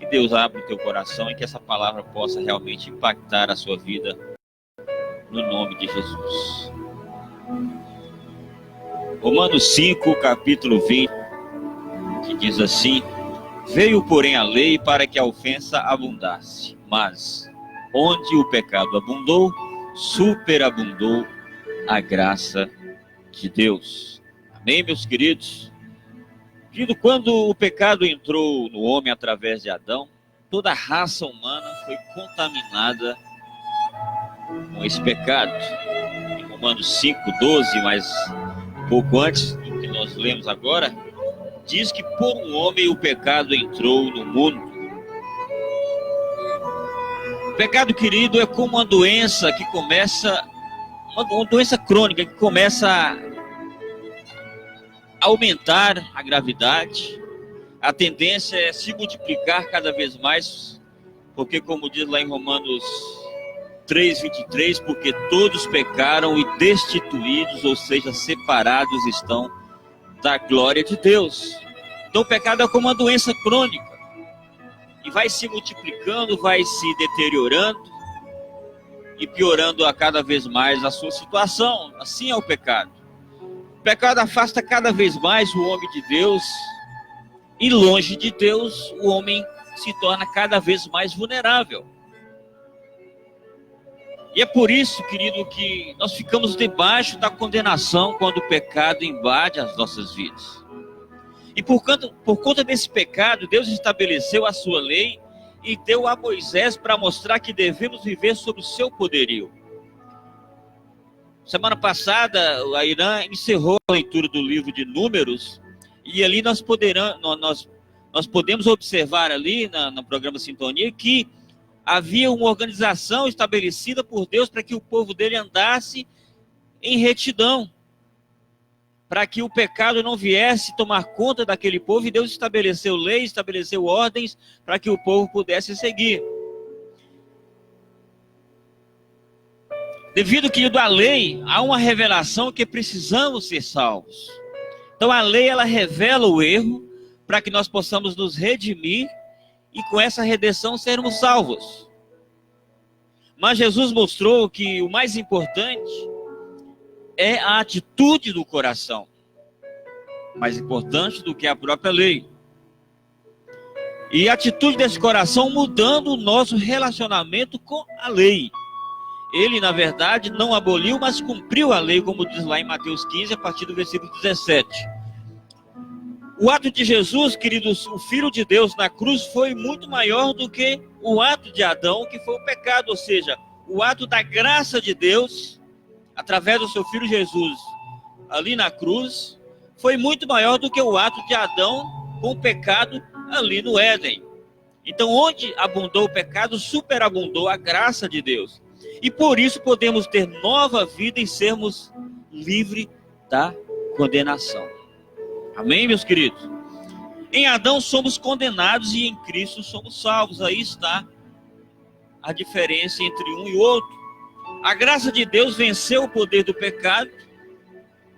Que Deus abra o teu coração e que essa palavra possa realmente impactar a sua vida, no nome de Jesus. Romanos 5, capítulo 20, que diz assim: veio, porém, a lei para que a ofensa abundasse, mas onde o pecado abundou, superabundou a graça de Deus. Amém, meus queridos? Quando o pecado entrou no homem através de Adão, toda a raça humana foi contaminada com esse pecado. Em Romanos 5:12, mas um pouco antes do que nós lemos agora, diz que por um homem o pecado entrou no mundo. O pecado, querido, é como uma doença que começa, uma doença crônica que começa a aumentar a gravidade. A tendência é se multiplicar cada vez mais, porque, como diz lá em Romanos 3:23, porque todos pecaram e destituídos, ou seja, separados estão da glória de Deus. Então o pecado é como uma doença crônica, e vai se multiplicando, vai se deteriorando e piorando a cada vez mais a sua situação. Assim é o pecado. O pecado afasta cada vez mais o homem de Deus, e longe de Deus o homem se torna cada vez mais vulnerável. E é por isso, querido, que nós ficamos debaixo da condenação quando o pecado invade as nossas vidas. E por conta desse pecado, Deus estabeleceu a sua lei e deu a Moisés para mostrar que devemos viver sob o seu poderio. Semana passada, a Irã encerrou a leitura do livro de Números, e ali nós podemos observar ali no programa Sintonia que havia uma organização estabelecida por Deus para que o povo dele andasse em retidão, para que o pecado não viesse tomar conta daquele povo, e Deus estabeleceu leis, estabeleceu ordens para que o povo pudesse seguir. Devido, querido, à lei, há uma revelação que precisamos ser salvos. Então a lei, ela revela o erro para que nós possamos nos redimir e com essa redenção sermos salvos. Mas Jesus mostrou que o mais importante é a atitude do coração, mais importante do que a própria lei. E a atitude desse coração mudando o nosso relacionamento com a lei. Ele, na verdade, não aboliu, mas cumpriu a lei, como diz lá em Mateus 15, a partir do versículo 17. O ato de Jesus, queridos, o Filho de Deus na cruz, foi muito maior do que o ato de Adão, que foi o pecado. Ou seja, o ato da graça de Deus, através do seu Filho Jesus, ali na cruz, foi muito maior do que o ato de Adão com o pecado ali no Éden. Então, onde abundou o pecado, superabundou a graça de Deus. E por isso podemos ter nova vida e sermos livres da condenação. Amém, meus queridos? Em Adão somos condenados e em Cristo somos salvos. Aí está a diferença entre um e o outro. A graça de Deus venceu o poder do pecado,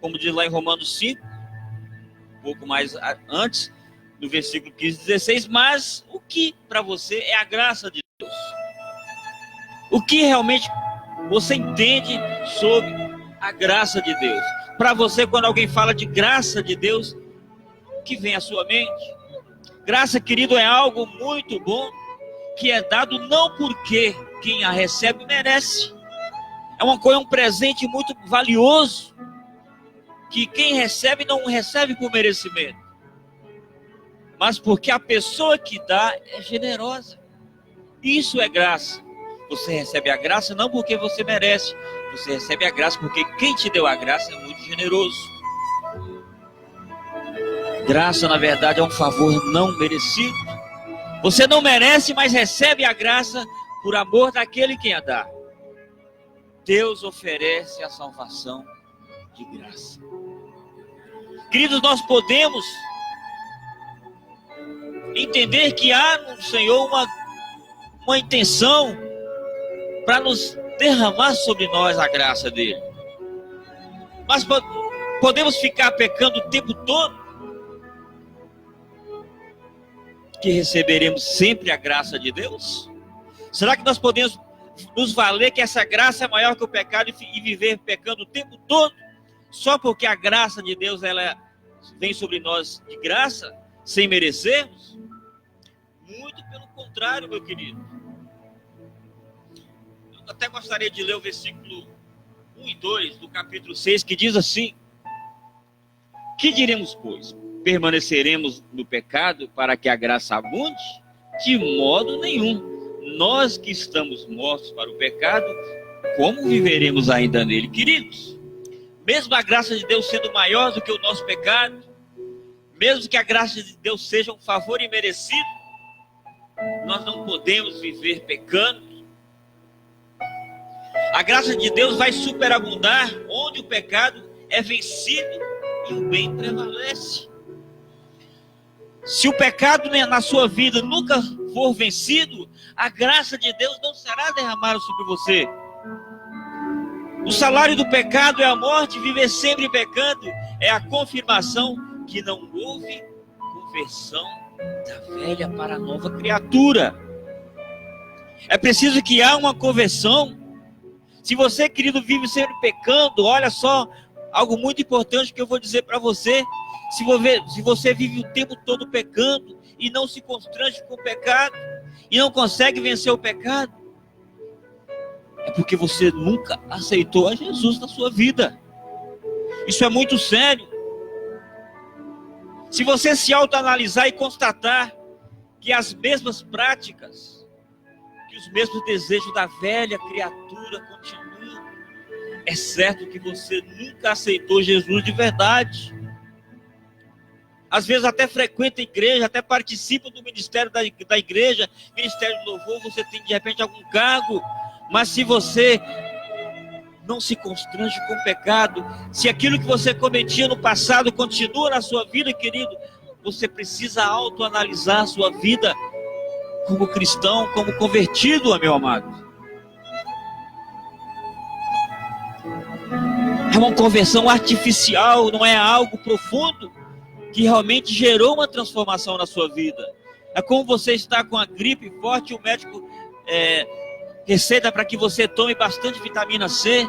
como diz lá em Romanos 5, um pouco mais antes, no versículo 15-16. Mas o que para você é a graça de Deus? O que realmente você entende sobre a graça de Deus? Para você, quando alguém fala de graça de Deus, o que vem à sua mente? Graça, querido, é algo muito bom, que é dado não porque quem a recebe merece. É um presente muito valioso, que quem recebe não recebe por merecimento, mas porque a pessoa que dá é generosa. Isso é graça. Você recebe a graça não porque você merece, você recebe a graça porque quem te deu a graça é muito generoso. Graça, na verdade, é um favor não merecido. Você não merece, mas recebe a graça por amor daquele que a dá. Deus oferece a salvação de graça. Queridos, nós podemos entender que há no Senhor uma intenção para nos derramar sobre nós a graça dele. Mas podemos ficar pecando o tempo todo? que receberemos sempre a graça de Deus? Será que nós podemos nos valer que essa graça é maior que o pecado e viver pecando o tempo todo, só porque a graça de Deus ela vem sobre nós de graça, sem merecermos? Muito pelo contrário, meu querido. Eu até gostaria de ler o versículo 1 e 2 do capítulo 6, que diz assim: que diremos, pois? Permaneceremos no pecado para que a graça abunde? De modo nenhum. Nós que estamos mortos para o pecado, como viveremos ainda nele? Queridos, mesmo a graça de Deus sendo maior do que o nosso pecado, mesmo que a graça de Deus seja um favor imerecido, nós não podemos viver pecando. A graça de Deus vai superabundar onde o pecado é vencido e o bem prevalece. Se o pecado na sua vida nunca for vencido, a graça de Deus não será derramada sobre você. O salário do pecado é a morte. Viver sempre pecando é a confirmação que não houve conversão da velha para a nova criatura. É preciso que há uma conversão. Se você, querido, vive sempre pecando, olha só, algo muito importante que eu vou dizer para você. Se você vive o tempo todo pecando e não se constrange com o pecado e não consegue vencer o pecado, é porque você nunca aceitou a Jesus na sua vida. Isso é muito sério. Se você se autoanalisar e constatar que as mesmas práticas, que os mesmos desejos da velha criatura continuam, é certo que você nunca aceitou Jesus de verdade. Às vezes até frequenta a igreja, até participa do ministério da igreja, ministério do louvor, você tem de repente algum cargo, mas se você não se constrange com o pecado, se aquilo que você cometia no passado continua na sua vida, querido, você precisa autoanalisar a sua vida como cristão, como convertido, meu amado. É uma conversão artificial, não é algo profundo que realmente gerou uma transformação na sua vida. É como você está com a gripe forte e o médico receita para que você tome bastante vitamina C.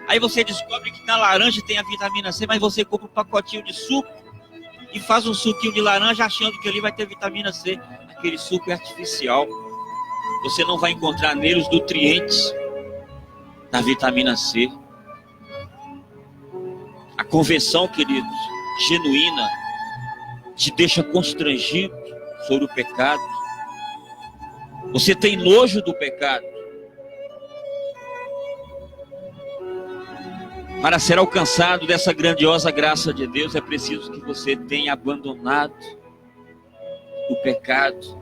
Aí você descobre que na laranja tem a vitamina C, mas você compra um pacotinho de suco e faz um suquinho de laranja achando que ali vai ter vitamina C. Aquele suco é artificial. Você não vai encontrar nele os nutrientes da vitamina C. A conversão, queridos, genuína, te deixa constrangido sobre o pecado. Você tem nojo do pecado. Para ser alcançado dessa grandiosa graça de Deus, é preciso que você tenha abandonado o pecado,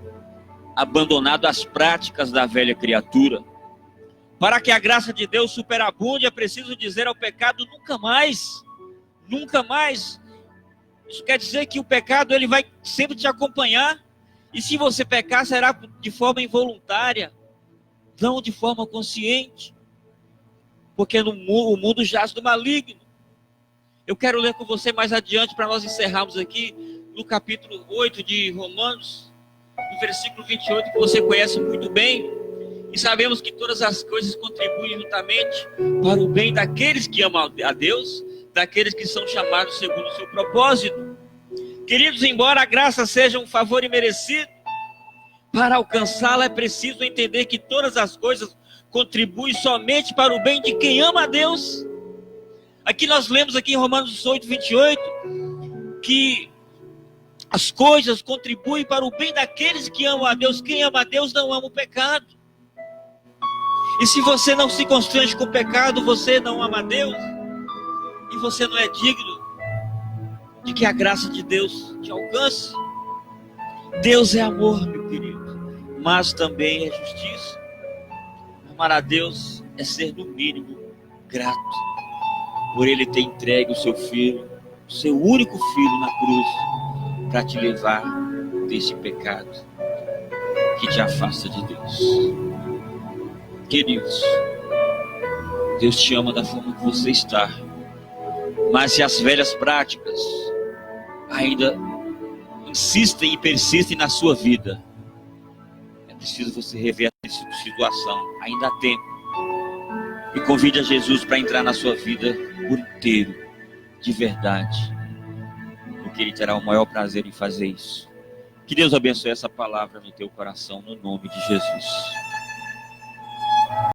abandonado as práticas da velha criatura. Para que a graça de Deus superabunde, é preciso dizer ao pecado: nunca mais, nunca mais. Isso quer dizer que o pecado ele vai sempre te acompanhar. E se você pecar, será de forma involuntária, não de forma consciente. Porque o mundo jaz do maligno. Eu quero ler com você mais adiante, para nós encerrarmos aqui, no capítulo 8 de Romanos, no versículo 28, que você conhece muito bem. E sabemos que todas as coisas contribuem juntamente para o bem daqueles que amam a Deus, daqueles que são chamados segundo o seu propósito. Queridos, embora a graça seja um favor imerecido, para alcançá-la é preciso entender que todas as coisas contribuem somente para o bem de quem ama a Deus. Aqui nós lemos aqui em Romanos 8, 28, que as coisas contribuem para o bem daqueles que amam a Deus. Quem ama a Deus não ama o pecado. E se você não se constrange com o pecado, você não ama a Deus. E você não é digno de que a graça de Deus te alcance. Deus é amor, meu querido, mas também é justiça. Amar a Deus é ser, no mínimo, grato por Ele ter entregue o seu filho, o seu único filho na cruz, para te livrar desse pecado que te afasta de Deus. Queridos, Deus te ama da forma que você está, mas se as velhas práticas ainda insistem e persistem na sua vida. É preciso você rever essa situação. Ainda há tempo. E convide a Jesus para entrar na sua vida por inteiro, de verdade. Porque Ele terá o maior prazer em fazer isso. Que Deus abençoe essa palavra no teu coração, no nome de Jesus.